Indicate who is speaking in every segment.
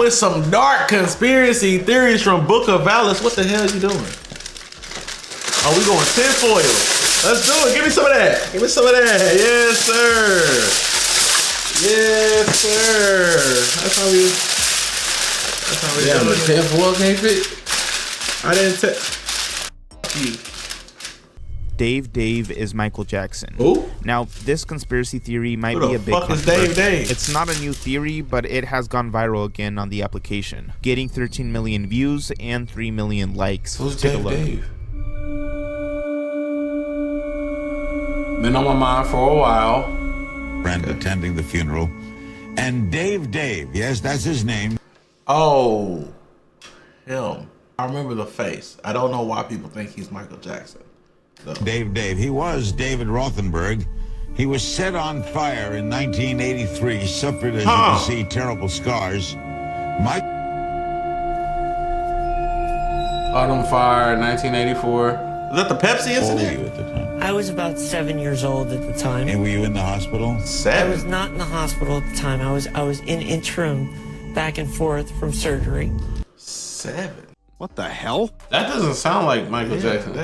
Speaker 1: it's some dark conspiracy theories from Book of Alice. What the hell are you doing? Oh, we going tinfoil. Let's do it. Give me some of that. Give me some of that. Yes, sir. Yes, sir. That's how we
Speaker 2: Yeah,
Speaker 1: do
Speaker 2: the
Speaker 1: it.
Speaker 2: tinfoil can't fit.
Speaker 1: I didn't tell you.
Speaker 3: Dave is Michael Jackson.
Speaker 1: Who?
Speaker 3: Now, this conspiracy theory might
Speaker 1: Who
Speaker 3: be
Speaker 1: the
Speaker 3: a bit
Speaker 1: fuck is
Speaker 3: controversial.
Speaker 1: Dave?
Speaker 3: It's not a new theory, but it has gone viral again on the application, getting 13 million views and 3 million likes.
Speaker 2: Who's
Speaker 3: Take a look.
Speaker 2: Dave? Been on my mind for a while.
Speaker 4: Friend attending the funeral. And Dave, yes, that's his name.
Speaker 1: Oh, him. I remember the face. I don't know why people think he's Michael Jackson. So.
Speaker 4: Dave, he was David Rothenberg. He was set on fire in 1983, suffered, as you can see, terrible scars. Mike.
Speaker 2: Autumn Fire, 1984.
Speaker 1: Is that the Pepsi
Speaker 4: How old were
Speaker 1: incident?
Speaker 4: you at the time?
Speaker 5: I was about 7 years old at the time.
Speaker 4: And were you in the hospital?
Speaker 5: I was
Speaker 1: 7.
Speaker 5: not in the hospital at the time. I was in interim, back and forth from surgery.
Speaker 1: 7.
Speaker 6: What the hell?
Speaker 2: That doesn't sound like Michael Jackson.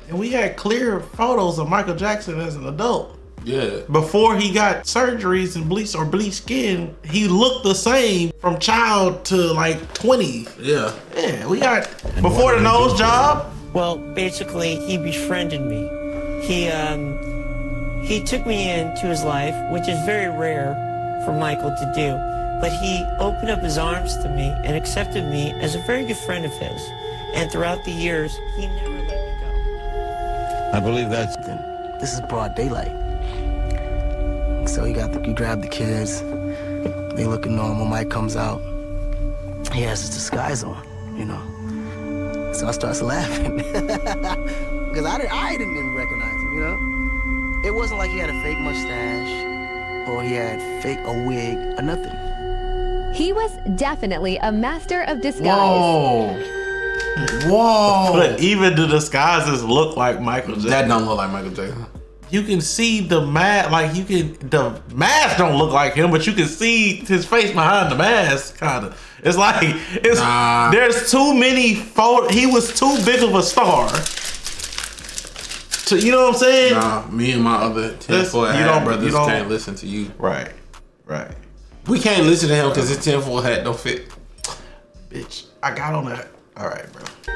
Speaker 1: And we had clear photos of Michael Jackson as an adult.
Speaker 2: Yeah.
Speaker 1: Before he got surgeries and bleached skin, he looked the same from child to like 20.
Speaker 2: Yeah.
Speaker 1: Yeah, we got
Speaker 4: And
Speaker 1: before
Speaker 4: what
Speaker 1: the
Speaker 4: did he
Speaker 1: nose
Speaker 4: do?
Speaker 5: Well,
Speaker 1: job.
Speaker 5: basically, he befriended me. He took me into his life, which is very rare for Michael to do. But he opened up his arms to me and accepted me as a very good friend of his. And throughout the years, he never let me go.
Speaker 4: I believe that's...
Speaker 7: This is broad daylight. So you grab the kids, they looking normal, Mike comes out, he has his disguise on, you know. So I starts laughing. Because I didn't even recognize him, you know. It wasn't like he had a fake mustache or he had a wig or nothing.
Speaker 8: He was definitely a master of disguise.
Speaker 2: Whoa. Whoa.
Speaker 1: But even the disguises look like Michael Jackson.
Speaker 2: That don't look like Michael Jackson.
Speaker 1: You can see the mask, the mask don't look like him, but you can see his face behind the mask, kind of. It's like, there's too many photos. He was too big of a star. You know what I'm saying?
Speaker 2: Nah, me and my other tinfoil hat brothers can't listen to you.
Speaker 1: Right.
Speaker 2: We can't listen to him because his tinfoil hat don't fit.
Speaker 1: Bitch, I got on that. All right, bro. All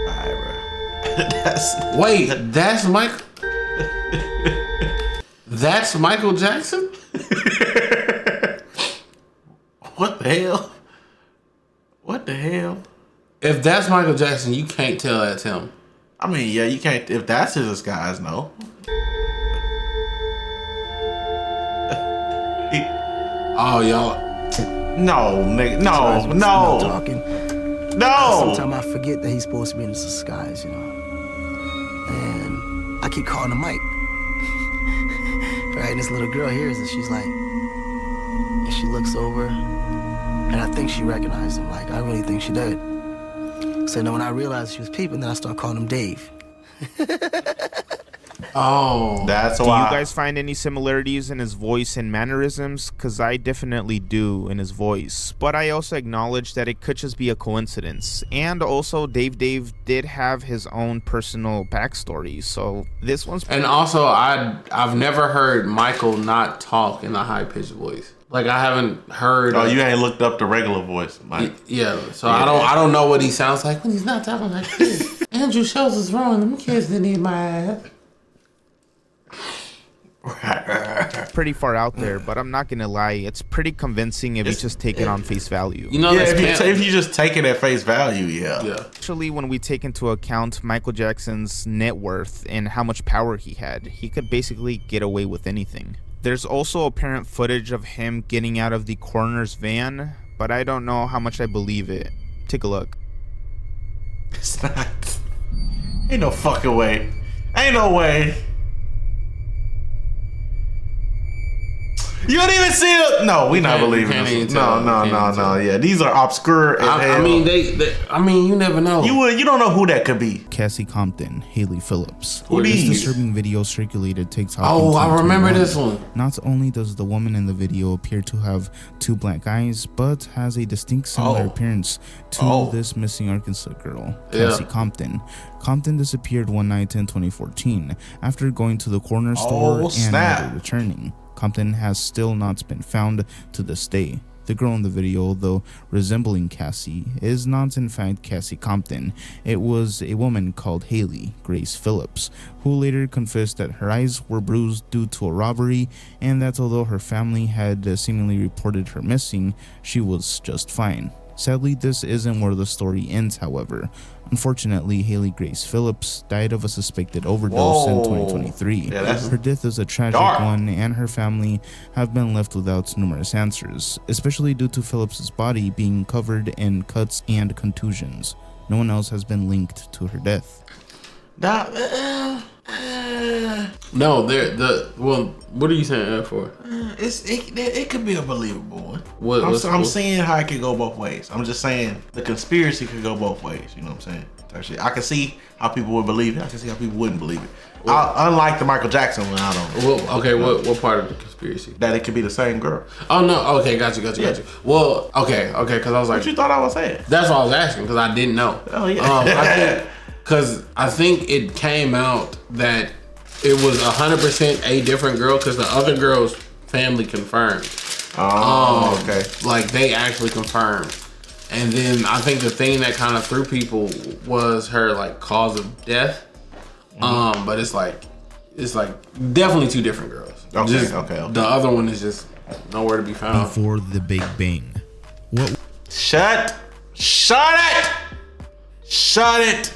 Speaker 1: right, bro.
Speaker 2: That's Michael. That's Michael Jackson?
Speaker 1: What the hell? What the hell?
Speaker 2: If that's Michael Jackson, you can't tell that's him.
Speaker 1: I mean, yeah, you can't. If that's his disguise, no.
Speaker 2: Oh, y'all.
Speaker 1: No, nigga.
Speaker 7: So
Speaker 1: No.
Speaker 7: Talking.
Speaker 1: No.
Speaker 7: Sometimes I forget that he's supposed to be in this disguise, you know. And I keep calling him Mike. Right, and this little girl hears it. She's like, and she looks over, and I think she recognized him. Like, I really think she did. So then when I realized she was peeping, then I start calling him Dave.
Speaker 2: Oh.
Speaker 1: That's
Speaker 3: Do
Speaker 1: why.
Speaker 3: you guys find any similarities in his voice and mannerisms? Because I definitely do in his voice. But I also acknowledge that it could just be a coincidence. And also, Dave did have his own personal backstory. So this one's...
Speaker 2: And also, I've never heard Michael not talk in a high-pitched voice. Like, I haven't heard...
Speaker 1: Oh, you ain't looked up the regular voice, Mike.
Speaker 2: Yeah, so yeah. I don't know what he sounds like when he's not talking like this. Andrew Schultz is wrong. Them kids didn't need my ass.
Speaker 3: pretty far out there, but I'm not gonna lie, it's pretty convincing if you just take it on face value.
Speaker 2: You know,
Speaker 1: yeah, if you just take it at face value, yeah.
Speaker 3: Actually, when we take into account Michael Jackson's net worth and how much power he had, he could basically get away with anything. There's also apparent footage of him getting out of the coroner's van, but I don't know how much I believe it. Take a look.
Speaker 1: It's not. Ain't no fucking way. Ain't no way. You don't even see it. No, we not believing this. No. Yeah, these are obscure.
Speaker 2: I mean, I mean, you never know.
Speaker 1: You don't know who that could be.
Speaker 3: Cassie Compton, Haley Phillips.
Speaker 1: Who
Speaker 3: This
Speaker 1: these?
Speaker 3: disturbing video circulated TikTok.
Speaker 2: Oh, I remember
Speaker 3: 2021.
Speaker 2: this one.
Speaker 3: Not only does the woman in the video appear to have 2 black eyes, but has a distinct similar appearance to this missing Arkansas girl, Cassie Compton. Compton disappeared one night in 2014 after going to the corner store and never returning. Compton has still not been found to this day. The girl in the video, though resembling Cassie, is not in fact Cassie Compton. It was a woman called Haley Grace Phillips, who later confessed that her eyes were bruised due to a robbery, and that although her family had seemingly reported her missing, she was just fine. Sadly, this isn't where the story ends, however. Unfortunately, Haley Grace Phillips died of a suspected overdose in 2023. Her death is a tragic one, and her family have been left without numerous answers, especially due to Phillips's body being covered in cuts and contusions. No one else has been linked to her death.
Speaker 2: No, well, what are you saying that for?
Speaker 1: It could be a believable one.
Speaker 2: I'm
Speaker 1: saying how it could go both ways. I'm just saying the conspiracy could go both ways. You know what I'm saying? Actually, I can see how people would believe it. I can see how people wouldn't believe it. Unlike the Michael Jackson one, I don't know.
Speaker 2: Well, okay, what part of the conspiracy?
Speaker 1: That it could be the same girl.
Speaker 2: Oh no, okay, got you. Well, okay, because I was like,
Speaker 1: what you thought I was saying?
Speaker 2: That's what I was asking because I didn't know.
Speaker 1: Oh yeah.
Speaker 2: I think it came out that it was 100% a different girl because the other girl's family confirmed.
Speaker 1: Oh, okay.
Speaker 2: Like they actually confirmed. And then I think the thing that kind of threw people was her like cause of death. But it's like definitely 2 different girls.
Speaker 1: Okay.
Speaker 2: The other one is just nowhere to be found.
Speaker 3: Before the Big Bang. What?
Speaker 1: Shut it.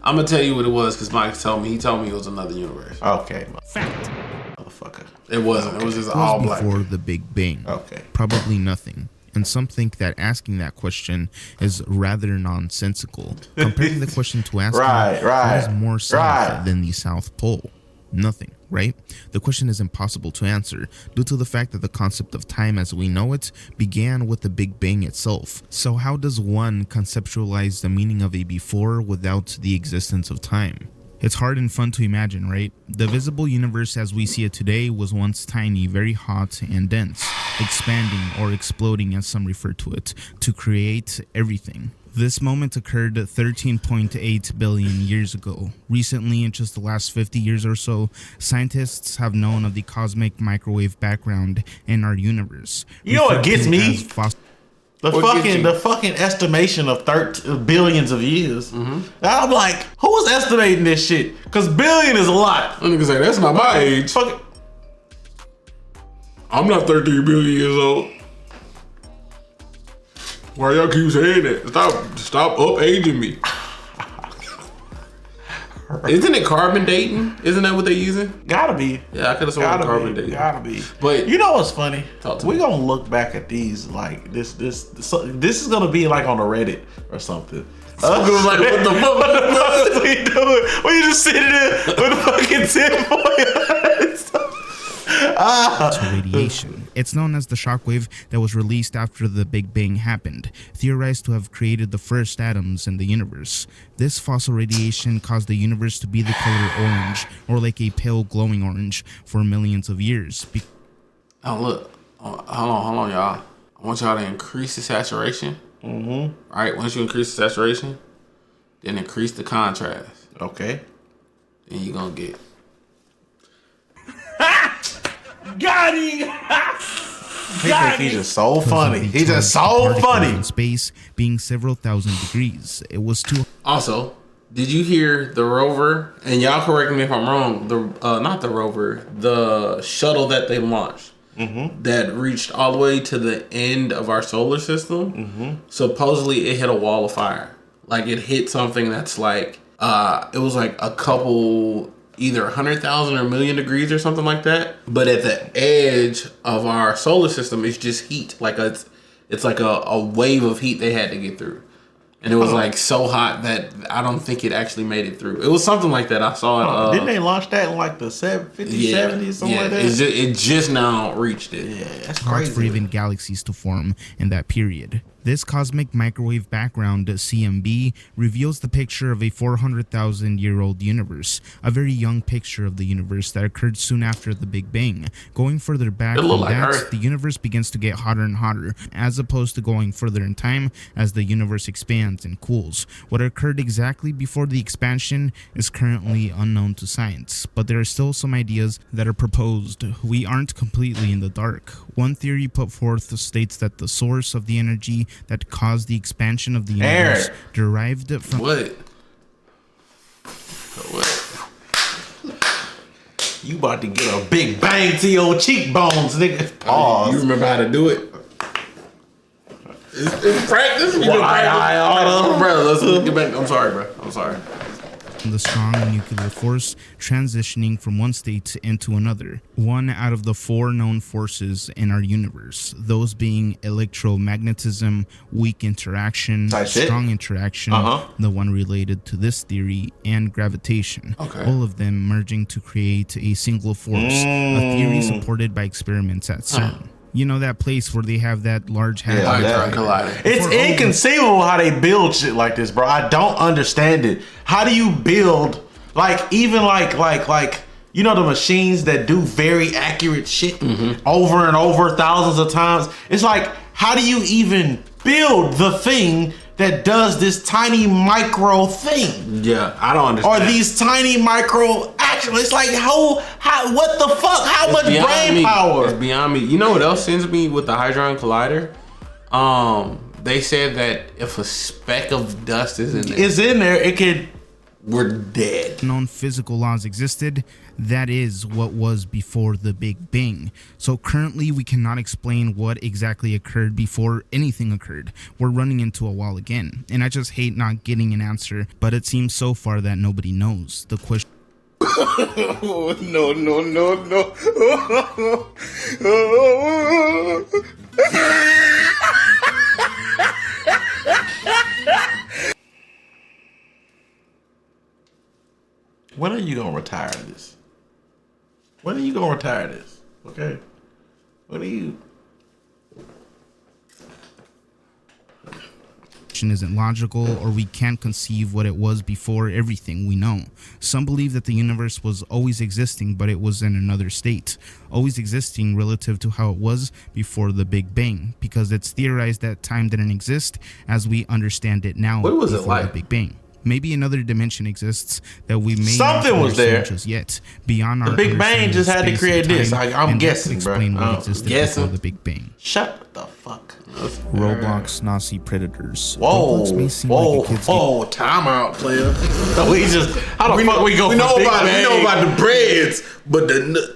Speaker 2: I'm gonna tell you what it was because Mike told me. He told me it was another universe.
Speaker 1: Okay. Fact. Motherfucker.
Speaker 2: It wasn't. It was just all black.
Speaker 3: Before the Big Bang.
Speaker 1: Okay.
Speaker 3: Probably nothing. And some think that asking that question is rather nonsensical. Comparing the question to asking what is more south than the South Pole. Nothing, right? The question is impossible to answer due to the fact that the concept of time as we know it began with the Big Bang itself. So how does one conceptualize the meaning of a before without the existence of time? It's hard and fun to imagine, right? The visible universe as we see it today was once tiny, very hot and dense, expanding or exploding as some refer to it, to create everything. This moment occurred 13.8 billion years ago. Recently, in just the last 50 years or so, scientists have known of the cosmic microwave background in our universe.
Speaker 1: You know what gets me? The fucking estimation of billions of years. I'm like, who was estimating this shit? Because billion is a lot.
Speaker 2: I'm gonna say that's not my age. I'm not 13 billion years old. Why y'all keep saying that? Stop up-aging me. Isn't it carbon dating? Isn't that what they're using?
Speaker 1: Gotta be.
Speaker 2: Yeah, I could have sworn carbon dating.
Speaker 1: Gotta be.
Speaker 2: But
Speaker 1: you know what's funny?
Speaker 2: We're
Speaker 1: gonna look back at these like this is gonna be like on a Reddit or something.
Speaker 2: Like, what the fuck?
Speaker 1: What are you doing? Well, you just sitting there with a fucking tinfoil.
Speaker 3: To radiation. It's known as the shockwave that was released after the Big Bang happened, theorized to have created the first atoms in the universe. This fossil radiation caused the universe to be the color orange, or like a pale glowing orange, for millions of years.
Speaker 2: Oh look, hold on, y'all. I want y'all to increase the saturation. All right, once you increase the saturation, then increase the contrast.
Speaker 1: Okay.
Speaker 2: Then you're gonna get.
Speaker 1: Got him! He's just so funny. He's just so funny.
Speaker 3: In space being several thousand degrees. It was too.
Speaker 2: Also, did you hear the rover? And y'all correct me if I'm wrong. Not the rover, the shuttle that they launched. That reached all the way to the end of our solar system. Supposedly, it hit a wall of fire. Like it hit something that's like it was like a couple. Either 100,000 or a million degrees or something like that. But at the edge of our solar system, it's just heat. Like it's like a wave of heat they had to get through. And it was like so hot that I don't think it actually made it through. It was something like that. I saw it.
Speaker 1: Didn't they launch that in like the 50s, 70s, something like that?
Speaker 2: It just now reached it.
Speaker 1: Yeah, that's
Speaker 3: hard
Speaker 1: crazy.
Speaker 3: for even galaxies to form in that period. This cosmic microwave background, CMB, reveals the picture of a 400,000-year-old universe, a very young picture of the universe that occurred soon after the Big Bang. Going further back from that, the universe begins to get hotter and hotter, as opposed to going further in time as the universe expands and cools. What occurred exactly before the expansion is currently unknown to science, but there are still some ideas that are proposed. We aren't completely in the dark. One theory put forth states that the source of the energy that caused the expansion of the universe derived from
Speaker 2: What?
Speaker 1: You about to get a big bang to your cheekbones, nigga. Pause.
Speaker 2: You remember how to do it? It's practice. Bro, let's get back. I'm sorry, bro. I'm sorry.
Speaker 3: the strong nuclear force transitioning from one state into another, one out of the four known forces in our universe, those being electromagnetism, weak interaction, strong interaction, the one related to this theory, and gravitation, all of them merging to create a single force, a theory supported by experiments at CERN. You know that place where they have that large hadron collider?
Speaker 1: It's inconceivable how they build shit like this, bro. I don't understand it. How do you build even like you know the machines that do very accurate shit over and over thousands of times? It's like, how do you even build the thing that does this tiny micro thing?
Speaker 2: Yeah, I don't understand.
Speaker 1: Or these tiny micro actions. It's like, how what the fuck? How much brain power?
Speaker 2: It's beyond me. You know what else sends me with the Hadron Collider? They said that if a speck of dust is in there,
Speaker 1: it could.
Speaker 2: We're dead.
Speaker 3: Known physical laws existed. That is what was before the Big Bang. So currently we cannot explain what exactly occurred before anything occurred. We're running into a wall again. And I just hate not getting an answer, but it seems so far that nobody knows. The question
Speaker 1: When are you gonna retire this? When are you gonna retire this? Okay. When are you?
Speaker 3: isn't logical, or we can't conceive what it was before everything we know. Some believe that the universe was always existing, but it was in another state, always existing relative to how it was before the Big Bang, because it's theorized that time didn't exist as we understand it now.
Speaker 2: What was it
Speaker 3: before
Speaker 2: like?
Speaker 3: The Big Bang. Maybe another dimension exists that we may
Speaker 1: Something
Speaker 3: not
Speaker 1: was there
Speaker 3: just yet. Beyond our
Speaker 1: the Big Bang just had to create this. I'm guessing, bro.
Speaker 3: Explain what existed before the Big Bang.
Speaker 1: Shut the fuck.
Speaker 3: Roblox Nazi predators.
Speaker 1: Whoa,
Speaker 3: Roblox may seem like a kid's game.
Speaker 2: Time out, player.
Speaker 1: We just how the fuck we go?
Speaker 2: We know about the breads, but the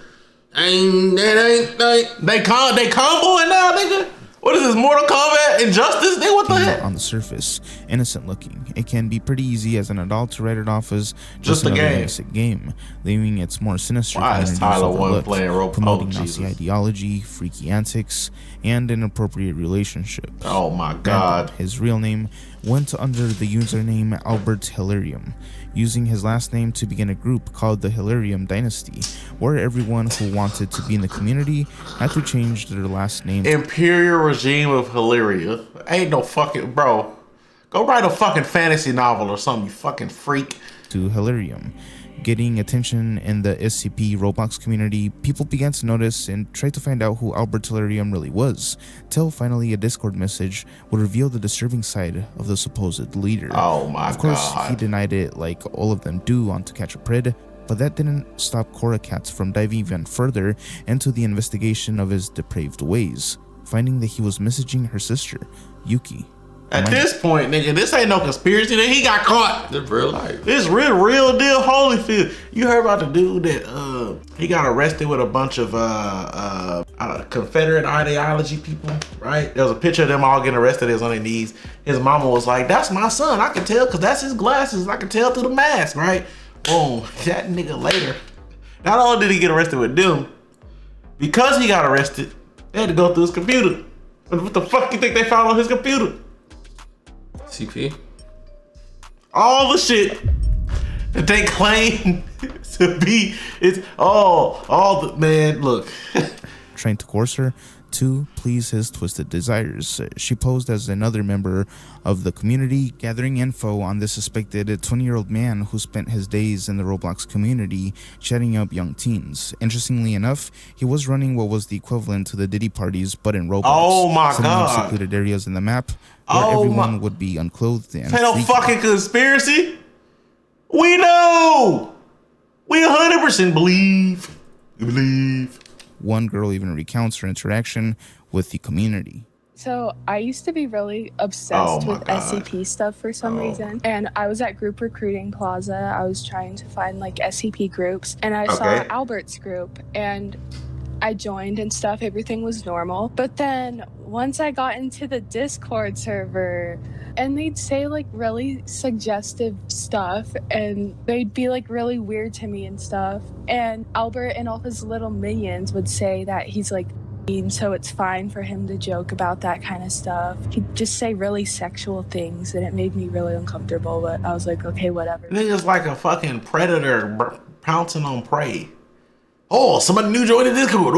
Speaker 2: ain't
Speaker 1: they comboing now, nigga. What is this, Mortal Kombat Injustice? What the heck?
Speaker 3: On the surface, innocent looking, it can be pretty easy as an adult to write it off as
Speaker 1: just
Speaker 3: another
Speaker 1: game.
Speaker 3: innocent game, leaving its more sinister
Speaker 1: Why is Tyler one playing Roblox?
Speaker 3: promoting Nazi ideology, freaky antics, and inappropriate relationships.
Speaker 1: Oh my god.
Speaker 3: Random, his real name, went under the username Albert Hilarium, using his last name to begin a group called the Hilarium Dynasty, where everyone who wanted to be in the community had to change their last name.
Speaker 1: Imperial Regime of Hilaria. Ain't no fucking, bro. Go write a fucking fantasy novel or something, you fucking freak.
Speaker 3: To Hilarium. Getting attention in the SCP Roblox community, people began to notice and try to find out who Albert Hilarium really was, till finally a Discord message would reveal the disturbing side of the supposed leader.
Speaker 1: Oh my god.
Speaker 3: Of course, he denied it like all of them do on To Catch a Pred, but that didn't stop Cora Cats from diving even further into the investigation of his depraved ways, finding that he was messaging her sister, Yuki.
Speaker 1: At this point, nigga, this ain't no conspiracy. That he got caught.
Speaker 2: This real life.
Speaker 1: This real deal Holyfield. You heard about the dude that he got arrested with a bunch of Confederate ideology people, right? There was a picture of them all getting arrested. They was on their knees. His mama was like, "That's my son. I can tell because that's his glasses. I can tell through the mask, right?" Boom. That nigga later. Not only did he get arrested with them, because he got arrested, they had to go through his computer. What the fuck you think they found on his computer?
Speaker 2: CP?
Speaker 1: all the shit that they claim to be. It's all the man. Look,
Speaker 3: trying to coerce her to please his twisted desires. She posed as another member of the community, gathering info on the suspected 20-year-old man who spent his days in the Roblox community chatting up young teens. Interestingly enough, he was running what was the equivalent to the Diddy parties, but in Roblox.
Speaker 1: Oh my
Speaker 3: setting up
Speaker 1: God.
Speaker 3: secluded areas in the map where everyone would be unclothed and
Speaker 1: ain't no
Speaker 3: freaky.
Speaker 1: fucking conspiracy. We know. We 100% believe. We believe.
Speaker 3: One girl even recounts her interaction with the community.
Speaker 6: So I used to be really obsessed with SCP stuff for some reason. And I was at Group Recruiting Plaza. I was trying to find like SCP groups. And I saw Albert's group and I joined and stuff. Everything was normal. But then once I got into the Discord server, and they'd say like really suggestive stuff and they'd be like really weird to me and stuff. And Albert and all his little minions would say that he's like mean, so it's fine for him to joke about that kind of stuff. He'd just say really sexual things and it made me really uncomfortable, but I was like, okay, whatever.
Speaker 1: Nigga's like a fucking predator pouncing on prey. Oh, somebody new joined the Discord.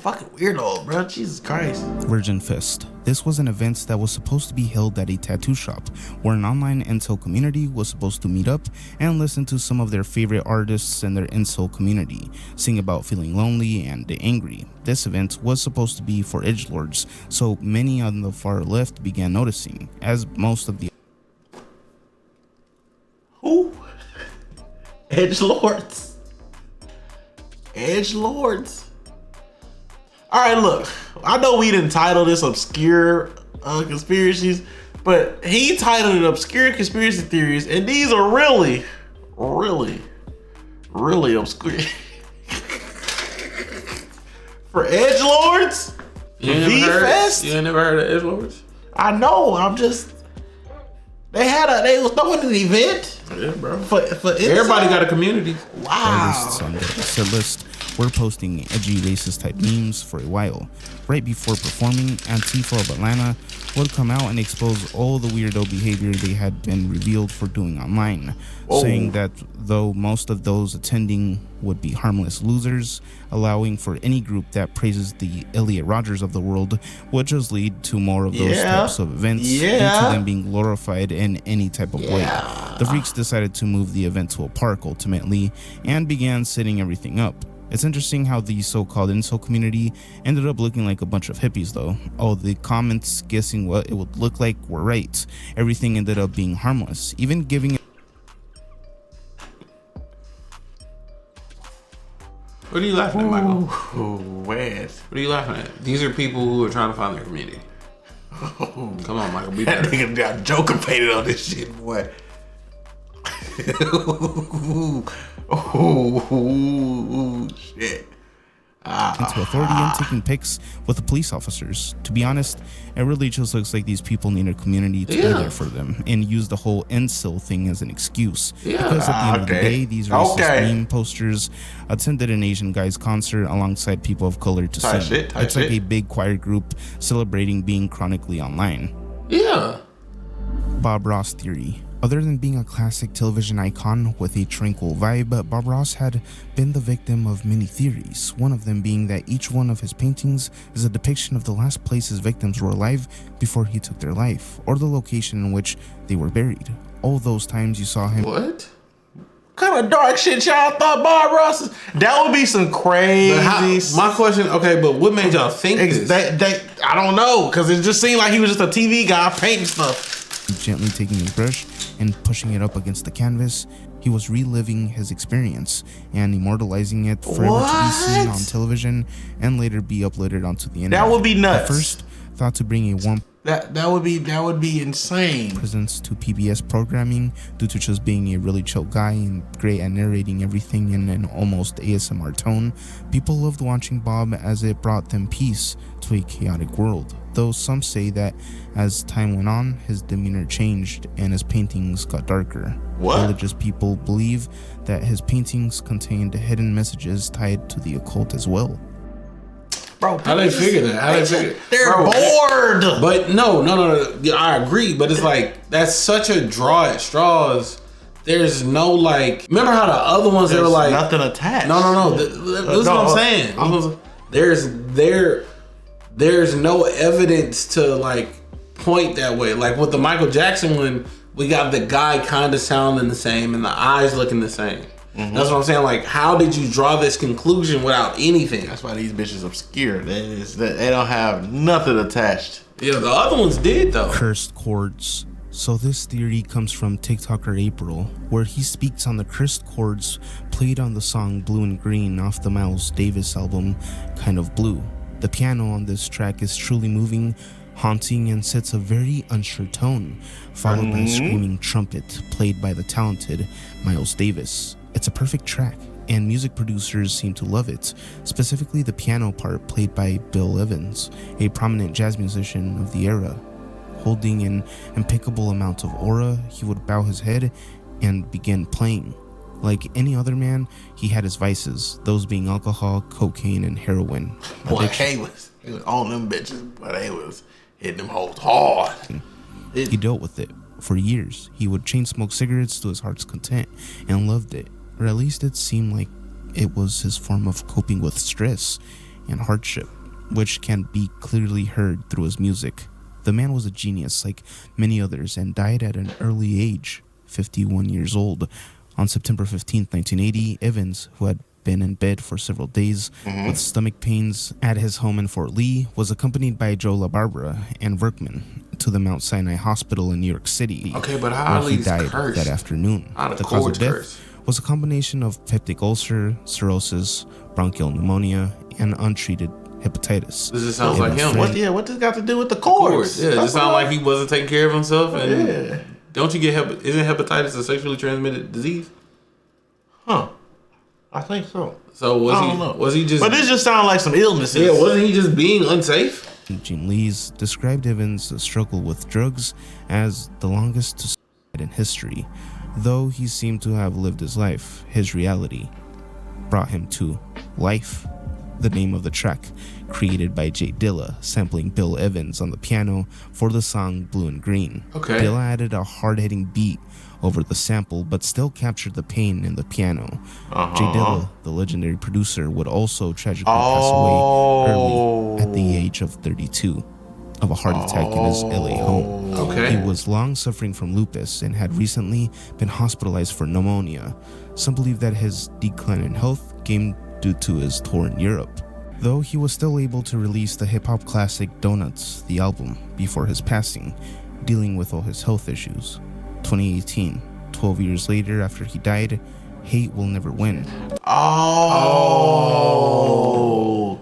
Speaker 1: Fucking weirdo, bro. Jesus Christ.
Speaker 3: Virgin Fest. This was an event that was supposed to be held at a tattoo shop, where an online incel community was supposed to meet up and listen to some of their favorite artists in their incel community sing about feeling lonely and angry. This event was supposed to be for edgelords, so many on the far left began noticing, as most of the
Speaker 1: Who? Edgelords. Edgelords. All right, look. I know we didn't title this obscure conspiracies, but he titled it obscure conspiracy theories, and these are really, really, really obscure. For edgelords, V-Fest.
Speaker 2: You ain't never heard of edgelords?
Speaker 1: I know. I'm just. They was throwing an event.
Speaker 2: Yeah, bro.
Speaker 1: For
Speaker 2: Everybody got a community.
Speaker 1: Wow.
Speaker 3: artists on the set list were posting edgy racist type memes for a while. Right before performing, Antifa of Atlanta would come out and expose all the weirdo behavior they had been revealed for doing online, saying that though most of those attending would be harmless losers, allowing for any group that praises the Elliot Rodgers of the world would just lead to more of those types of events due to them being glorified in any type of way. The freaks decided to move the event to a park ultimately and began setting everything up. It's interesting how the so-called incel community ended up looking like a bunch of hippies though. All the comments guessing what it would look like were right. Everything ended up being harmless, even giving it.
Speaker 2: What are you laughing at, Michael?
Speaker 1: Man.
Speaker 2: What are you laughing at? These are people who are trying to find their community. Come on, Michael, be
Speaker 1: That
Speaker 2: better.
Speaker 1: nigga got Joker painted on this shit, boy. Shit.
Speaker 3: Into authority and taking pics with the police officers. To be honest, it really just looks like these people need a community to be there for them and use the whole incel thing as an excuse. Because at the end of the day, these racist meme posters attended an Asian guy's concert alongside people of color to sing. It's like a big choir group celebrating being chronically online.
Speaker 2: Yeah.
Speaker 3: Bob Ross theory. Other than being a classic television icon with a tranquil vibe, Bob Ross had been the victim of many theories, one of them being that each one of his paintings is a depiction of the last place his victims were alive before he took their life, or the location in which they were buried. All those times you saw him.
Speaker 2: What
Speaker 1: kind of dark shit y'all thought Bob Ross is? That would be some crazy.
Speaker 2: My question, okay, but what made y'all think this?
Speaker 1: I don't know, because it just seemed like he was just a TV guy painting stuff.
Speaker 3: Gently taking his brush and pushing it up against the canvas, he was reliving his experience and immortalizing it forever to be seen on television and later be uploaded onto the internet.
Speaker 1: That would be nuts.
Speaker 3: At first, thought to bring a warm
Speaker 1: that would be insane.
Speaker 3: presence to PBS programming due to just being a really chill guy and great at narrating everything in an almost ASMR tone. People loved watching Bob as it brought them peace to a chaotic world. Though some say that as time went on, his demeanor changed and his paintings got darker. Religious people believe that his paintings contained hidden messages tied to the occult as well.
Speaker 1: bro.
Speaker 2: How they figure that? How they figure?
Speaker 1: They're bored.
Speaker 2: But no. I agree, but it's like that's such a draw at straws. There's no like. Remember how the other ones they were like
Speaker 1: nothing attached.
Speaker 2: No. This is what I'm saying. There's no evidence to like point that way. Like with the Michael Jackson one, we got the guy kind of sounding the same and the eyes looking the same. Mm-hmm. That's what I'm saying. Like, how did you draw this conclusion without anything?
Speaker 1: That's why these bitches obscure. They don't have nothing attached.
Speaker 2: Yeah, the other ones did though.
Speaker 9: Cursed chords. So this theory comes from TikToker April, where he speaks on the cursed chords played on the song Blue and Green off the Miles Davis album Kind of Blue. The piano on this track is truly moving, haunting, and sets a very unsure tone, followed by a screaming trumpet played by the talented Miles Davis. It's a perfect track, and music producers seem to love it, specifically the piano part played by Bill Evans, a prominent jazz musician of the era. Holding an impeccable amount of aura, he would bow his head and begin playing. Like any other man, he had his vices, those being alcohol, cocaine, and heroin.
Speaker 1: Boy, he was on them bitches, but they was hitting them hoes hard.
Speaker 9: He dealt with it. For years, he would chain smoke cigarettes to his heart's content and loved it. Or at least it seemed like it was his form of coping with stress and hardship, which can be clearly heard through his music. The man was a genius like many others and died at an early age, 51 years old. On September 15, 1980, Evans, who had been in bed for several days with stomach pains at his home in Fort Lee, was accompanied by Joe LaBarbera and Workman to the Mount Sinai Hospital in New York City.
Speaker 2: Okay, but how
Speaker 9: where he died that afternoon. The cause of death was a combination of peptic ulcer, cirrhosis, bronchial pneumonia, and untreated hepatitis.
Speaker 2: This just sounds like him.
Speaker 1: What does it got to do with the chords?
Speaker 2: Yeah, it just sounds like he wasn't taking care of himself. And don't you get isn't hepatitis a sexually transmitted disease?
Speaker 1: Huh. I think so.
Speaker 2: So was he just?
Speaker 1: But this just sounds like some illnesses.
Speaker 2: Yeah, wasn't he just being unsafe?
Speaker 9: Gene Lees described Evans' struggle with drugs as the longest to suicide in history. Though he seemed to have lived his life, his reality brought him to life. The name of the track, created by Jay Dilla, sampling Bill Evans on the piano for the song Blue and Green.
Speaker 2: Okay.
Speaker 9: Dilla added a hard-hitting beat over the sample, but still captured the pain in the piano. Jay Dilla, the legendary producer, would also tragically pass away early at the age of 32 of a heart attack in his LA home.
Speaker 2: Okay.
Speaker 9: He was long suffering from lupus and had recently been hospitalized for pneumonia. Some believe that his decline in health came due to his tour in Europe, though he was still able to release the hip-hop classic Donuts, the album, before his passing, dealing with all his health issues. 2018, 12 years later after he died, Hate Will Never Win.
Speaker 1: Oh,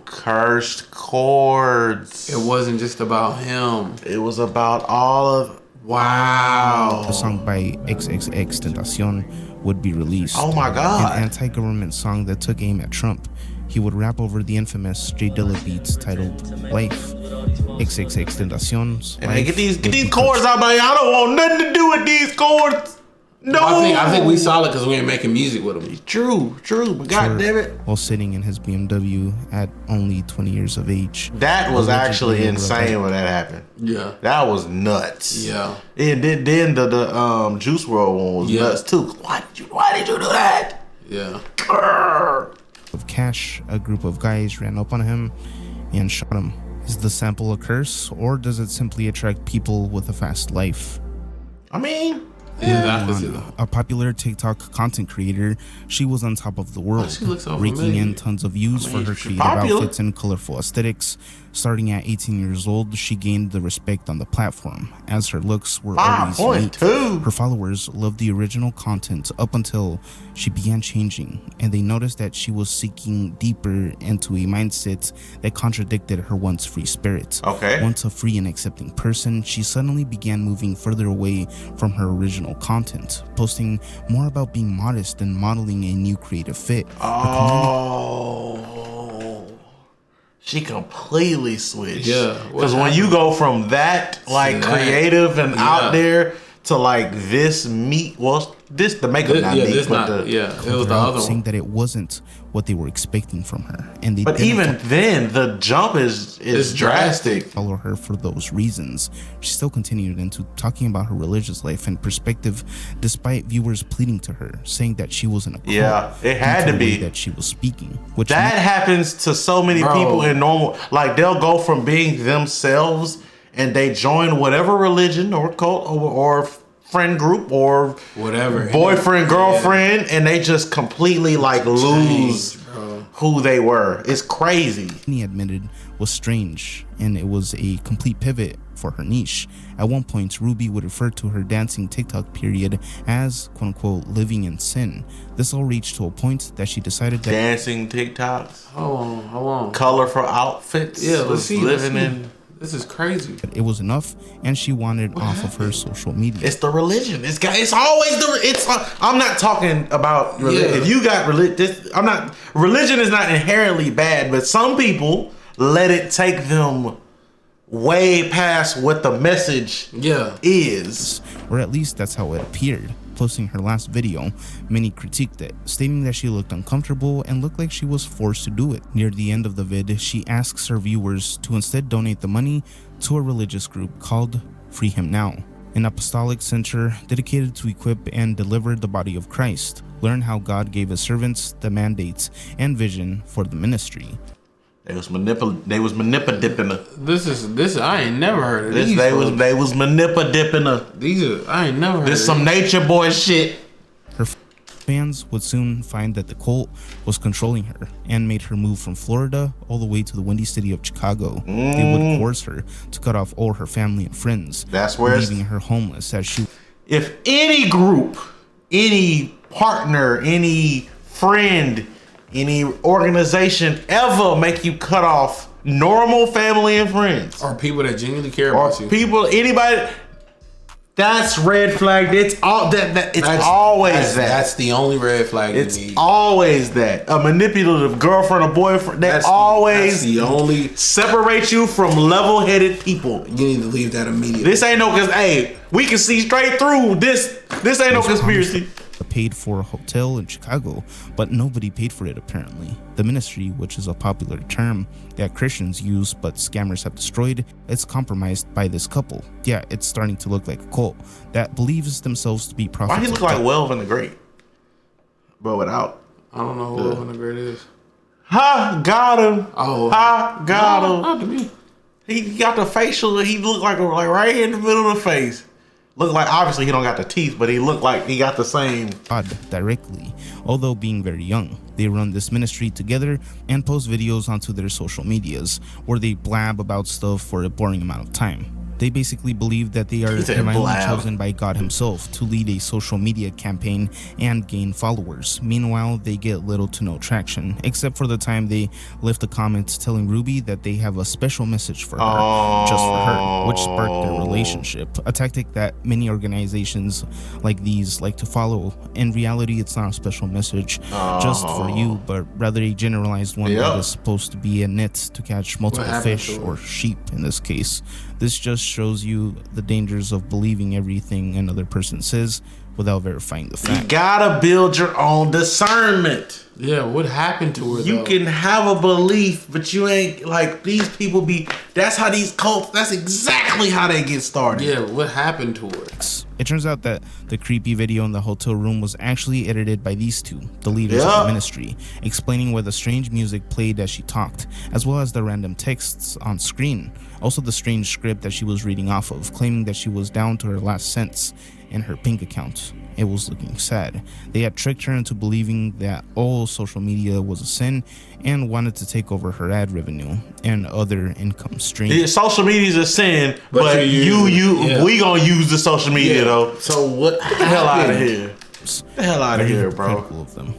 Speaker 1: cursed chords.
Speaker 2: It wasn't just about him.
Speaker 1: It was about all of... Wow.
Speaker 9: The song by XXXTentacion would be released.
Speaker 1: Oh my God.
Speaker 9: An anti-government song that took aim at Trump. He would rap over the infamous Jay Dilla beats titled Life. XXXTentacion's.
Speaker 1: And hey, get these chords out, man. I don't want nothing to do with these chords. No.
Speaker 2: I think we solid because we ain't making music with them.
Speaker 1: True. But God damn it.
Speaker 9: While sitting in his BMW at only 20 years of age.
Speaker 1: That was actually insane when that happened.
Speaker 2: Yeah.
Speaker 1: That was nuts.
Speaker 2: Yeah.
Speaker 1: And then the Juice WRLD one was nuts too. Why did you do that?
Speaker 2: Yeah.
Speaker 9: Of cash, a group of guys ran up on him and shot him. Is the sample a curse, or does it simply attract people with a fast life?
Speaker 1: I mean,
Speaker 9: a popular TikTok content creator, she was on top of the world, raking in tons of views for her creative outfits and colorful aesthetics. Starting at 18 years old, she gained the respect on the platform, as her looks were always unique. Her followers loved the original content up until she began changing, and they noticed that she was seeking deeper into a mindset that contradicted her once free spirit. Once a free and accepting person, she suddenly began moving further away from her original content, posting more about being modest and modeling a new creative fit.
Speaker 1: She completely switched.
Speaker 2: Yeah.
Speaker 1: Because when you go from that, like, creative and out there to like this meat. Well, this the makeup not meat,
Speaker 2: this
Speaker 1: but
Speaker 2: not, it was the other
Speaker 9: saying
Speaker 2: one.
Speaker 9: that it wasn't what they were expecting from her, and they
Speaker 1: but even then the jump is drastic.
Speaker 9: Follow her for those reasons. She still continued into talking about her religious life and perspective, despite viewers pleading to her, saying that she was in a cult.
Speaker 1: Yeah, it had to be
Speaker 9: that she was speaking. Which
Speaker 1: that happens to so many people in normal. Like they'll go from being themselves and they join whatever religion or cult or friend group or
Speaker 2: whatever,
Speaker 1: boyfriend, girlfriend, and they just completely like lose who they were. It's crazy.
Speaker 9: He admitted was strange, and it was a complete pivot for her niche. At one point, Ruby would refer to her dancing TikTok period as quote unquote living in sin. This all reached to a point that she decided that
Speaker 1: dancing TikToks,
Speaker 2: hold on,
Speaker 1: colorful outfits.
Speaker 2: Yeah, let's see.
Speaker 1: Living in.
Speaker 2: This is crazy.
Speaker 9: It was enough, and she wanted off of her social media.
Speaker 1: It's the religion. It's always I'm not talking about religion.
Speaker 2: Yeah.
Speaker 1: If you got religion, I'm not. Religion is not inherently bad, but some people let it take them way past what the message is,
Speaker 9: or at least that's how it appeared. Posting her last video, many critiqued it, stating that she looked uncomfortable and looked like she was forced to do it. Near the end of the vid, she asks her viewers to instead donate the money to a religious group called Free Him Now, an apostolic center dedicated to equip and deliver the body of Christ. Learn how God gave his servants the mandates and vision for the ministry.
Speaker 1: They was manipulating her.
Speaker 2: This I ain't never heard of these.
Speaker 1: They was manipulating her.
Speaker 2: I ain't never heard.
Speaker 1: This some nature boy shit.
Speaker 9: Her fans would soon find that the cult was controlling her and made her move from Florida all the way to the windy city of Chicago. They would coerce her to cut off all her family and friends.
Speaker 1: That's where
Speaker 9: leaving her homeless as she.
Speaker 1: If any group, any partner, any friend, any organization ever make you cut off normal family and friends,
Speaker 2: or people that genuinely care about you,
Speaker 1: anybody, that's red flag. It's all that. It's always that.
Speaker 2: That's the only red flag.
Speaker 1: It's
Speaker 2: you need.
Speaker 1: always that. A manipulative girlfriend or boyfriend. That's always
Speaker 2: the only
Speaker 1: separate you from level-headed people.
Speaker 2: You need to leave that immediately.
Speaker 1: This ain't no we can see straight through this. This ain't no conspiracy.
Speaker 9: Paid for a hotel in Chicago, but nobody paid for it apparently. The ministry, which is a popular term that Christians use but scammers have destroyed, is compromised by this couple. Yeah, it's starting to look like a cult that believes themselves to be prophets.
Speaker 1: Why he look like Welvin the Great, but without?
Speaker 2: I don't know who Welvin the Great is.
Speaker 1: Ha, got him.
Speaker 2: Oh,
Speaker 1: ha, got him.
Speaker 2: Not to me.
Speaker 1: He got the facial. He looked like right in the middle of the face. Look like, obviously he don't got the teeth, but he looked like he got the same.
Speaker 9: God directly, although being very young. They run this ministry together and post videos onto their social medias where they blab about stuff for a boring amount of time. They basically believe that they are divinely chosen by God himself to lead a social media campaign and gain followers. Meanwhile, they get little to no traction, except for the time they left a comment telling Ruby that they have a special message for her, just for her, which sparked their relationship. A tactic that many organizations like these like to follow. In reality, it's not a special message just for you, but rather a generalized one that is supposed to be a net to catch multiple fish or sheep in this case. This just shows you the dangers of believing everything another person says without verifying the fact.
Speaker 1: You gotta build your own discernment.
Speaker 2: Yeah, what happened to her?
Speaker 1: You can have a belief, but you ain't like these people be. That's how these cults. That's exactly how they get started.
Speaker 2: Yeah, what happened to her?
Speaker 9: It turns out that the creepy video in the hotel room was actually edited by these two, the leaders of the ministry, explaining why the strange music played as she talked, as well as the random texts on screen. Also the strange script that she was reading off of, claiming that she was down to her last cents in her pink account. It was looking sad. They had tricked her into believing that all social media was a sin and wanted to take over her ad revenue and other income streams.
Speaker 1: Yeah, social media is a sin, but we gonna use the social media though.
Speaker 2: So what?
Speaker 1: Get the hell out of here! Get the hell out of here, bro.
Speaker 9: Of them.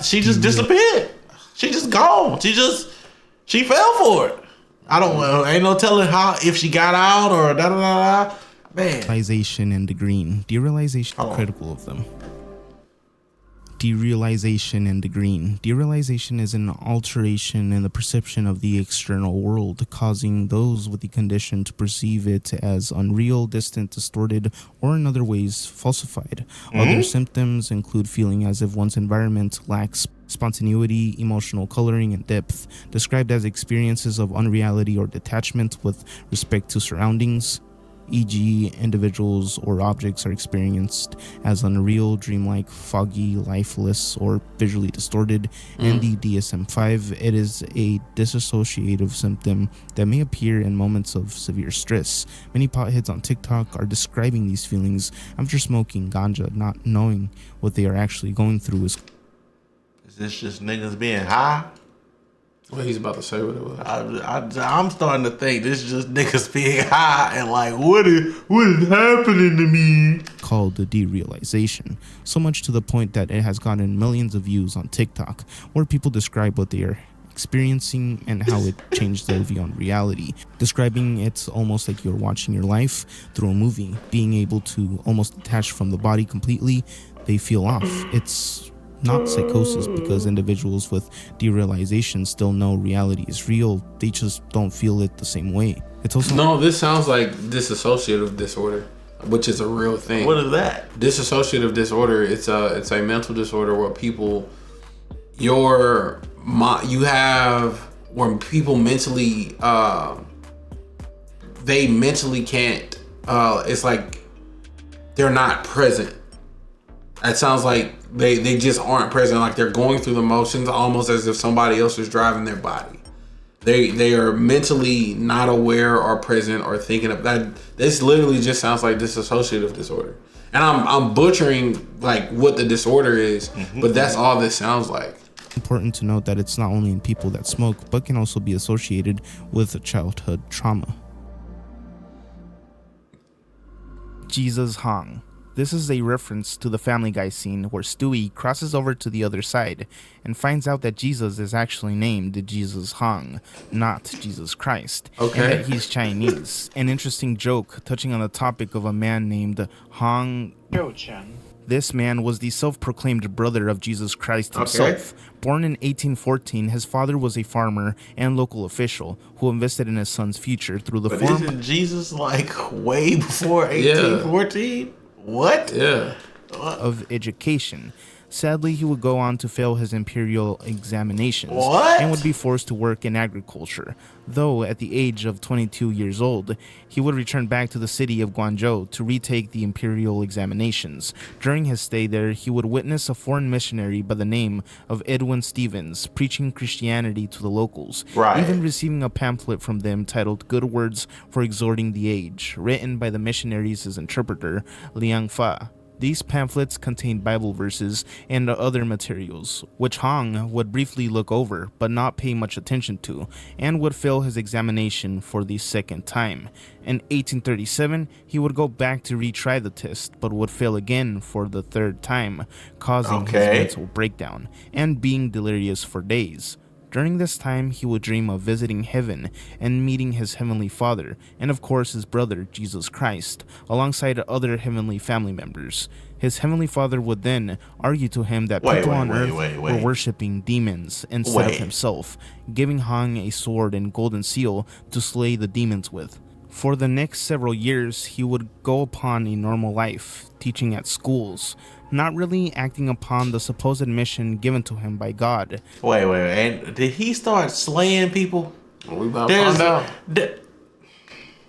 Speaker 1: She just disappeared. She just gone. She fell for it. I don't know. Ain't no telling how if she got out or da da da da. Man.
Speaker 9: Derealization and derealization are critical of them. Derealization and green. Derealization is an alteration in the perception of the external world, causing those with the condition to perceive it as unreal, distant, distorted, or in other ways falsified. Other symptoms include feeling as if one's environment lacks spontaneity, emotional coloring, and depth, described as experiences of unreality or detachment with respect to surroundings, e.g., individuals or objects are experienced as unreal, dreamlike, foggy, lifeless, or visually distorted. In the DSM-5, it is a dissociative symptom that may appear in moments of severe stress. Many potheads on TikTok are describing these feelings after smoking ganja, not knowing what they are actually going through.
Speaker 1: Is this just niggas being high?
Speaker 2: Well, he's about to say what it was.
Speaker 1: I'm starting to think this is just niggas being high and like, what is happening to me?
Speaker 9: Called the derealization, so much to the point that it has gotten millions of views on TikTok, where people describe what they are experiencing and how it changed their view on reality, describing it almost like you're watching your life through a movie, being able to almost detach from the body completely. They feel off. It's not psychosis, because individuals with derealization still know reality is real. They just don't feel it the same way. It's also
Speaker 2: no. This sounds like dissociative disorder, which is a real thing.
Speaker 1: What is that?
Speaker 2: Dissociative disorder. It's a mental disorder where people, when people mentally, they mentally can't. It's like they're not present. It sounds like they just aren't present, like they're going through the motions almost as if somebody else is driving their body. They are mentally not aware or present or thinking of that. This literally just sounds like dissociative disorder. And I'm butchering like what the disorder is, but that's all this sounds like.
Speaker 9: Important to note that it's not only in people that smoke, but can also be associated with childhood trauma. Jesus Hong. This is a reference to the Family Guy scene where Stewie crosses over to the other side and finds out that Jesus is actually named Jesus Hong, not Jesus Christ, and that he's Chinese. An interesting joke touching on the topic of a man named Hong Qiu. This man was the self-proclaimed brother of Jesus Christ himself. Born in 1814, his father was a farmer and local official who invested in his son's future through the
Speaker 1: form. But isn't Jesus like way before 1814? What?
Speaker 2: Yeah.
Speaker 9: Of education. Sadly, he would go on to fail his imperial examinations and would be forced to work in agriculture. Though at the age of 22 years old, he would return back to the city of Guangzhou to retake the imperial examinations. During his stay there, he would witness a foreign missionary by the name of Edwin Stevens preaching Christianity to the locals, even receiving a pamphlet from them titled Good Words for Exhorting the Age, written by the missionary's interpreter, Liang Fa. These pamphlets contained Bible verses and other materials, which Hong would briefly look over but not pay much attention to, and would fail his examination for the second time. In 1837, he would go back to retry the test, but would fail again for the third time, causing his mental breakdown and being delirious for days. During this time, he would dream of visiting heaven and meeting his heavenly father, and of course his brother, Jesus Christ, alongside other heavenly family members. His heavenly father would then argue to him that people on earth were worshipping demons instead of himself, giving Hong a sword and golden seal to slay the demons with. For the next several years, he would go upon a normal life, teaching at schools, not really acting upon the supposed mission given to him by God.
Speaker 1: Wait. And did he start slaying people?
Speaker 2: We about to find out.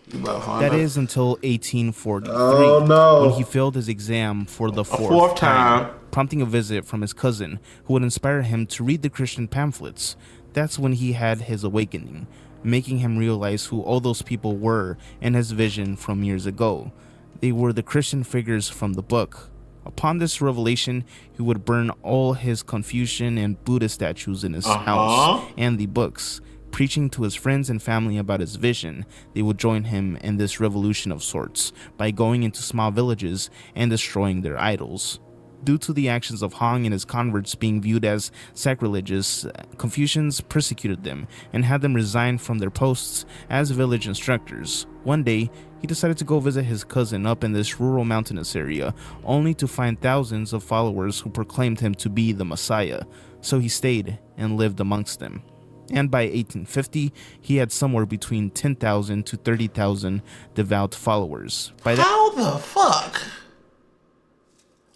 Speaker 9: That is until 1843, when he failed his exam for the fourth time, prompting a visit from his cousin, who would inspire him to read the Christian pamphlets. That's when he had his awakening, making him realize who all those people were in his vision from years ago. They were the Christian figures from the book. Upon this revelation, he would burn all his Confucian and Buddhist statues in his house and the books. Preaching to his friends and family about his vision, they would join him in this revolution of sorts by going into small villages and destroying their idols. Due to the actions of Hong and his converts being viewed as sacrilegious, Confucians persecuted them and had them resign from their posts as village instructors. One day, he
Speaker 3: he decided to go visit his cousin up in this rural mountainous area, only to find thousands of followers who proclaimed him to be the Messiah. So he stayed and lived amongst them. And by 1850, he had somewhere between 10,000 to 30,000 devout followers.
Speaker 1: How the fuck?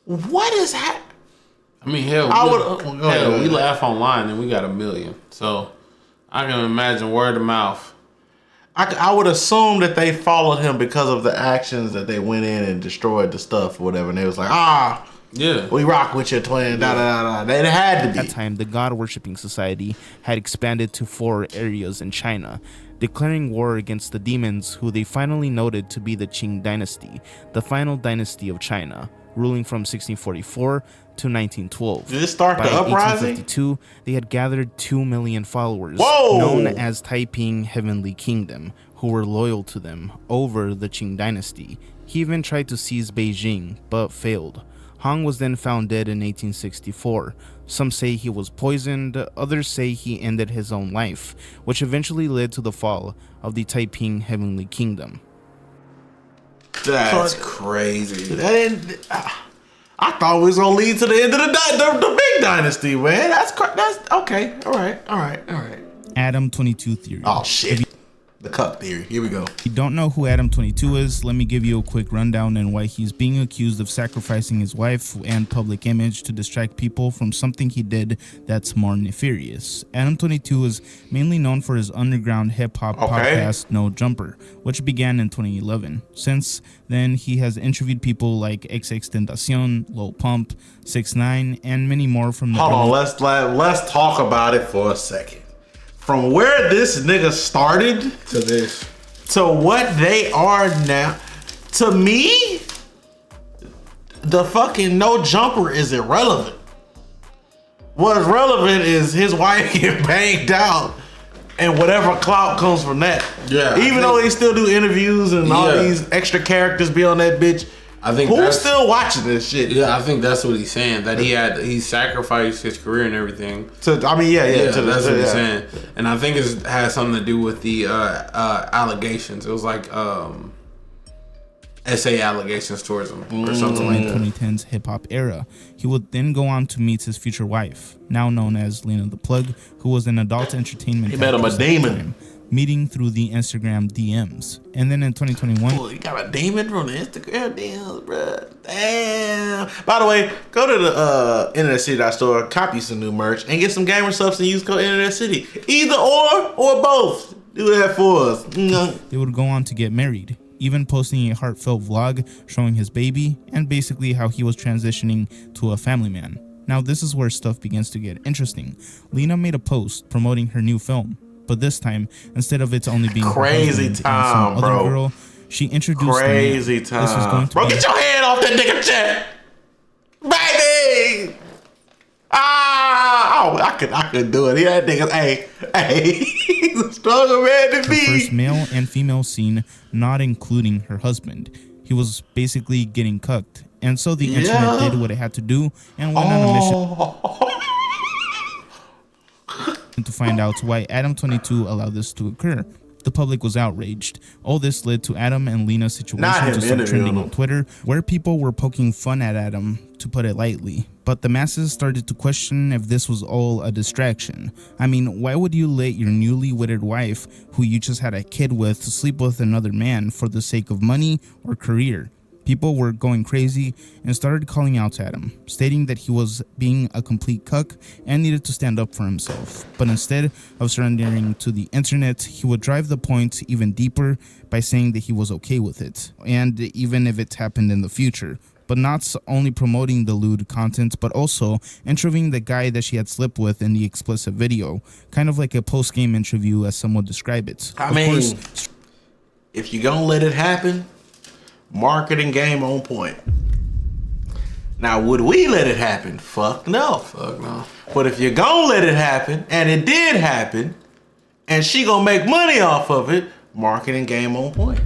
Speaker 1: What is happening?
Speaker 2: I mean, hell, we laugh online and we got 1 million. So I can imagine word of mouth.
Speaker 1: I would assume that they followed him because of the actions that they went in and destroyed the stuff or whatever. And they was like,
Speaker 2: yeah,
Speaker 1: we rock with your twin. Da da da da. It had to be.
Speaker 3: At that time, the God-worshipping society had expanded to 4 areas in China, declaring war against the demons who they finally noted to be the Qing dynasty, the final dynasty of China, ruling from 1644 to 1912.
Speaker 1: Did it start the uprising?
Speaker 3: By 1852, they had gathered 2 million followers,
Speaker 1: Whoa!
Speaker 3: known as Taiping Heavenly Kingdom, who were loyal to them over the Qing dynasty. He even tried to seize Beijing, but failed. Hong was then found dead in 1864. Some say he was poisoned, others say he ended his own life, which eventually led to the fall of the Taiping Heavenly Kingdom.
Speaker 2: That's crazy.
Speaker 1: I thought it was gonna lead to the end of the big dynasty, man. That's okay. All right.
Speaker 3: Adam 22 theory.
Speaker 1: Oh shit. The cup theory. Here we go.
Speaker 3: If you don't know who Adam 22 is, let me give you a quick rundown on why he's being accused of sacrificing his wife and public image to distract people from something he did that's more nefarious. Adam 22 is mainly known for his underground hip-hop podcast No Jumper, which began in 2011. Since then, he has interviewed people like XXXTentacion, Lil Pump, 6ix9ine, and many more from the...
Speaker 1: Hold on, let's talk about it for a second. From where this nigga started to what they are now, to me, the fucking No Jumper is irrelevant. What's relevant is his wife getting banged out and whatever clout comes from that. Yeah. Even though they still do interviews and all these extra characters be on that bitch.
Speaker 2: I think
Speaker 1: who's still watching this shit?
Speaker 2: Yeah, I think that's what he's saying. That he sacrificed his career and everything.
Speaker 1: That's what he's
Speaker 2: saying. And I think it has something to do with the allegations. It was like essay allegations towards him or something like that.
Speaker 3: 2010's hip hop era. He would then go on to meet his future wife, now known as Lena the Plug, who was an adult entertainment.
Speaker 1: He met him a demon.
Speaker 3: Meeting through the Instagram DMs. And then in 2021...
Speaker 1: Oh, you got a demon from the Instagram DMs, bro. Damn. By the way, go to the InternetCity.store, copy some new merch, and get some gamer subs and use code InternetCity. Either or both. Do that for us.
Speaker 3: They would go on to get married, even posting a heartfelt vlog showing his baby and basically how he was transitioning to a family man. Now, this is where stuff begins to get interesting. Lena made a post promoting her new film. But this time, instead of it only being
Speaker 1: crazy time,
Speaker 3: some other girl, she introduced
Speaker 1: crazy time. This was going to get your hand off that nigga chat, baby. I could do it. He had niggas. Hey, he's a stronger man than me.
Speaker 3: Her first male and female scene, not including her husband. He was basically getting cucked, and so the internet did what it had to do and went on a mission to find out why Adam 22 allowed this to occur. The public was outraged. All this led to Adam and Lena's situation to start trending on Twitter, where people were poking fun at Adam, to put it lightly. But the masses started to question if this was all a distraction. I mean, why would you let your newly wedded wife, who you just had a kid with, to sleep with another man for the sake of money or career? People were going crazy and started calling out to Adam, stating that he was being a complete cuck and needed to stand up for himself. But instead of surrendering to the internet, he would drive the point even deeper by saying that he was okay with it, and even if it happened in the future. But not only promoting the lewd content, but also interviewing the guy that she had slept with in the explicit video, kind of like a post-game interview, as some would describe it.
Speaker 1: I mean, if you're gonna let it happen, marketing game on point. Now, would we let it happen? Fuck no.
Speaker 2: Fuck no.
Speaker 1: But if you're gonna let it happen, and it did happen, and she gonna make money off of it, marketing game on point.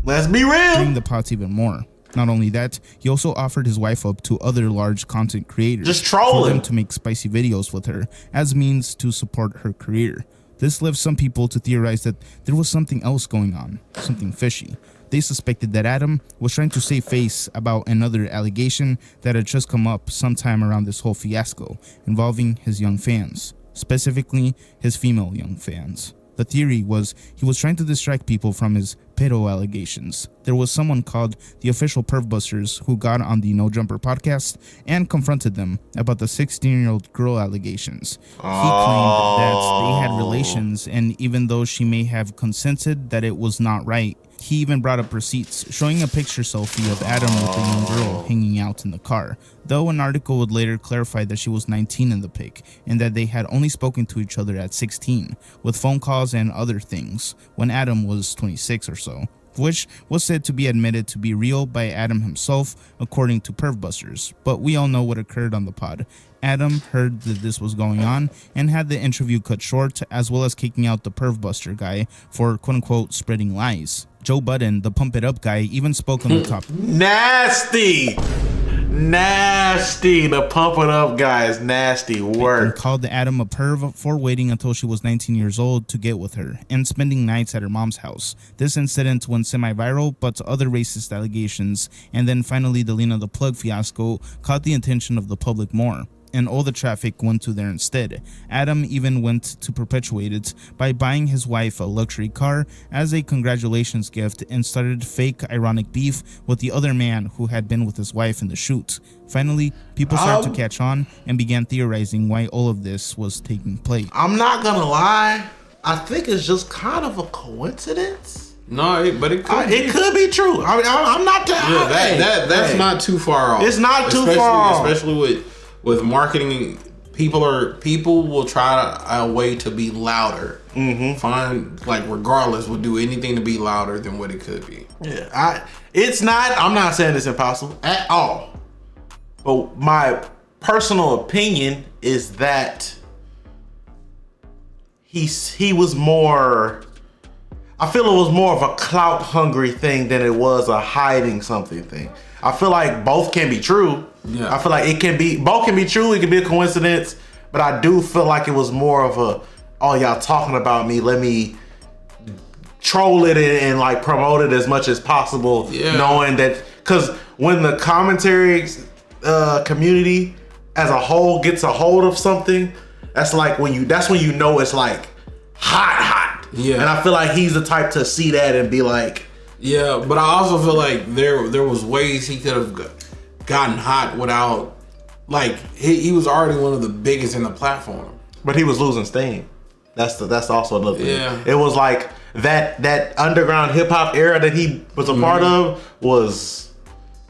Speaker 1: Let's be real.
Speaker 3: Bring the pots even more. Not only that, he also offered his wife up to other large content creators,
Speaker 1: just trolling,
Speaker 3: for them to make spicy videos with her as means to support her career. This left some people to theorize that there was something else going on, something fishy.
Speaker 9: They suspected that Adam was trying to save face about another allegation that had just come up sometime around this whole fiasco involving his young fans, specifically his female young fans. The theory was he was trying to distract people from his pedo allegations. There was someone called the official Perv Busters who got on the No Jumper podcast and confronted them about the 16-year-old girl allegations. He claimed that they had relations, and even though she may have consented that it was not right, he even brought up receipts showing a picture selfie of Adam with a young girl hanging out in the car, though an article would later clarify that she was 19 in the pic and that they had only spoken to each other at 16, with phone calls and other things, when Adam was 26 or so, which was said to be admitted to be real by Adam himself, according to Pervbusters. But we all know what occurred on the pod. Adam heard that this was going on and had the interview cut short, as well as kicking out the Pervbuster guy for quote-unquote spreading lies. Joe Budden, the Pump It Up guy, even spoke on the top.
Speaker 1: Nasty! The Pump It Up guy is nasty work.
Speaker 9: And called Adam a perv for waiting until she was 19 years old to get with her and spending nights at her mom's house. This incident went semi-viral, but other racist allegations, and then finally the Lena the Plug fiasco caught the attention of the public more, and all the traffic went to there instead. Adam even went to perpetuate it by buying his wife a luxury car as a congratulations gift and started fake ironic beef with the other man who had been with his wife in the shoot. Finally, people started to catch on and began theorizing why all of this was taking place.
Speaker 1: I'm not gonna lie, I think it's just kind of a coincidence.
Speaker 2: No, but it
Speaker 1: could be true. I mean, I'm not.
Speaker 2: That's not too far off.
Speaker 1: It's not too far off,
Speaker 2: especially with marketing. People will try a way to be louder. Find, like, regardless, will do anything to be louder than what it could be.
Speaker 1: Yeah, it's not. I'm not saying it's impossible at all. But my personal opinion is that he was more. I feel it was more of a clout hungry thing than it was a hiding something thing. I feel like both can be true.
Speaker 2: Yeah.
Speaker 1: I feel like both can be true. It can be a coincidence, but I do feel like it was more of a, oh, y'all talking about me, let me troll it and like promote it as much as possible, knowing that, because when the commentary community as a whole gets a hold of something, that's when you know it's like hot. Yeah. And I feel like he's the type to see that and be like,
Speaker 2: yeah, but I also feel like there was ways he could have gotten hot without, like, he was already one of the biggest in the platform.
Speaker 1: But he was losing steam. That's also another thing.
Speaker 2: Yeah.
Speaker 1: It was like that underground hip hop era that he was a part of was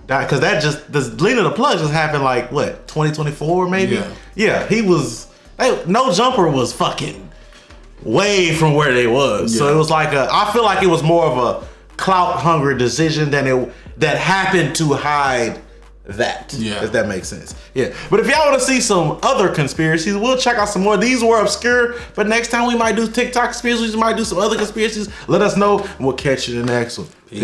Speaker 1: that, because this Lena the Plug just happened like what, 2024 maybe? Yeah, he was, No Jumper was fucking way from where they was. So it was like I feel like it was more of a clout hungry decision that happened to hide that. Yeah. If that makes sense. Yeah. But if y'all want to see some other conspiracies, we'll check out some more. These were obscure, but next time we might do TikTok conspiracies, we might do some other conspiracies. Let us know, and we'll catch you in the next one. Peace.